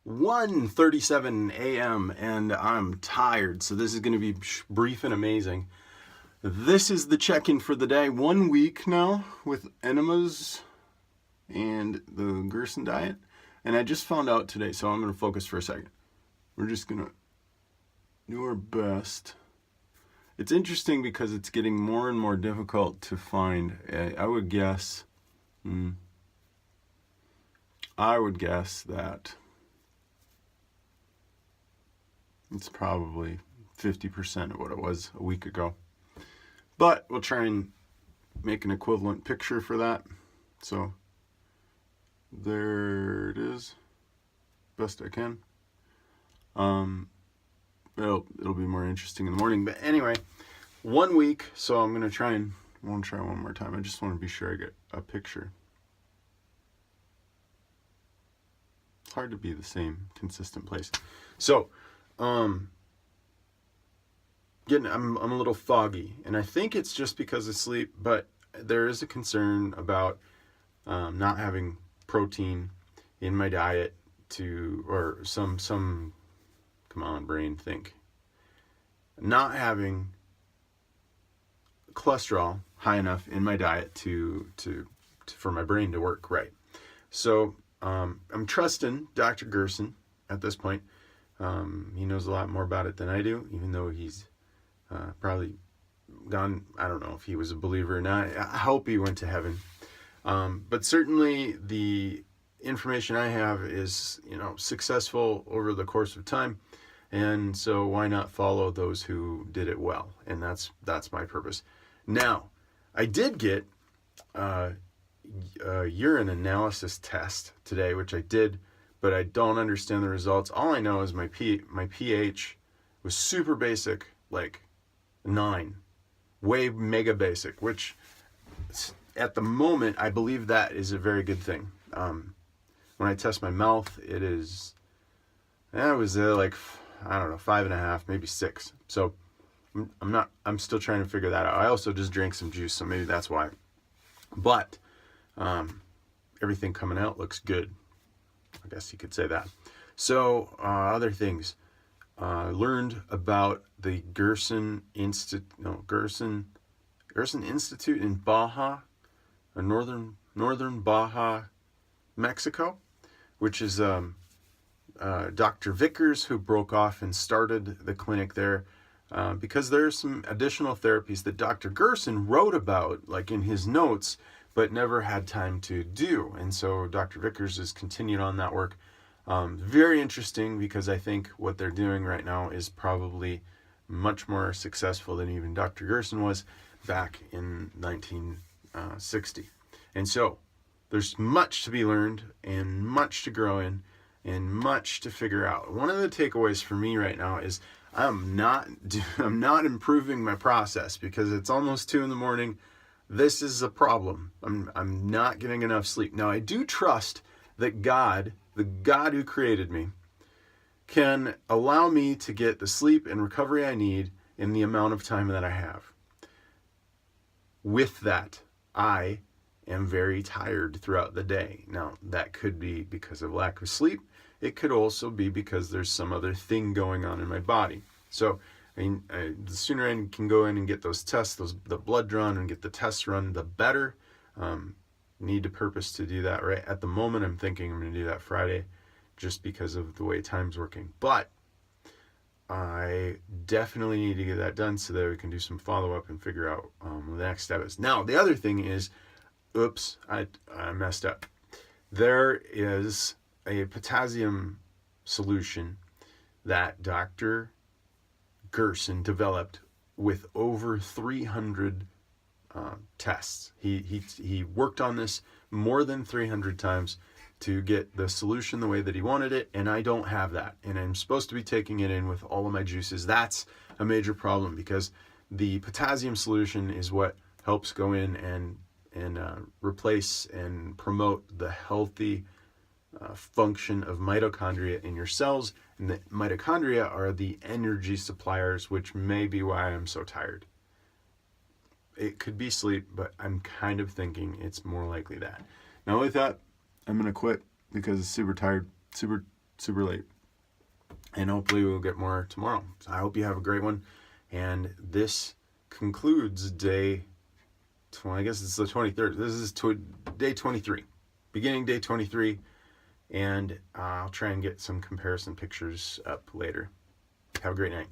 1:37 a.m. and I'm tired, so this is going to be brief and amazing. This is the check-in for the day. 1 week now with enemas and the Gerson diet, and I just found out today, so I'm going to focus for a second. We're just going to do our best. It's interesting because it's getting more and more difficult to find. I would guess that it's probably 50% of what it was a week ago. But we'll try and make an equivalent picture for that. So there it is, best I can. It'll be more interesting in the morning. But anyway, 1 week. So I'm gonna try one more time. I just want to be sure I get a picture. It's hard to be the same consistent place. So, I'm a little foggy, and I think it's just because of sleep, but there is a concern about not having protein in my diet or some come on brain, think. Not having cholesterol high enough in my diet for my brain to work right. So I'm trusting Dr. Gerson at this point. He knows a lot more about it than I do, even though he's probably gone. I don't know if he was a believer or not. I hope he went to heaven. But certainly the information I have is, successful over the course of time. And so why not follow those who did it well? And that's my purpose. Now, I did get a urine analysis test today, which I did, but I don't understand the results. All I know is my pH was super basic, like 9, way mega basic, which at the moment, I believe that is a very good thing. When I test my mouth, it was like, I don't know, 5.5, maybe 6. So I'm still trying to figure that out. I also just drank some juice, so maybe that's why. But everything coming out looks good. I guess you could say that. So other things. Learned about the Gerson Institute in Baja, northern Baja, Mexico, which is Dr. Vickers, who broke off and started the clinic there, because there are some additional therapies that Dr. Gerson wrote about, like in his notes, but never had time to do. And so Dr. Vickers has continued on that work. Very interesting, because I think what they're doing right now is probably much more successful than even Dr. Gerson was back in 1960. And so there's much to be learned and much to grow in and much to figure out. One of the takeaways for me right now is I'm not improving my process, because it's almost 2 a.m. This is a problem. I'm not getting enough sleep. Now, I do trust that God, the God who created me, can allow me to get the sleep and recovery I need in the amount of time that I have. With that, I am very tired throughout the day. Now, that could be because of lack of sleep. It could also be because there's some other thing going on in my body. So, the sooner I can go in and get those tests, the blood drawn, and get the tests run, the better. Need to purpose to do that right at the moment. I'm thinking I'm going to do that Friday, just because of the way time's working. But I definitely need to get that done so that we can do some follow-up and figure out what the next step is. Now, the other thing is, I messed up. There is a potassium solution that Dr. Gerson developed with over 300 tests. He worked on this more than 300 times to get the solution the way that he wanted it, and I don't have that. And I'm supposed to be taking it in with all of my juices. That's a major problem, because the potassium solution is what helps go in and replace and promote the healthy function of mitochondria in your cells. And the mitochondria are the energy suppliers, which may be why I'm so tired. It could be sleep, but I'm kind of thinking it's more likely that. Now with that, I'm going to quit because it's super tired, super super late. And hopefully we'll get more tomorrow. So I hope you have a great one. And this concludes day 20, I guess it's the 23rd. This is day 23, beginning day 23. And I'll try and get some comparison pictures up later. Have a great night.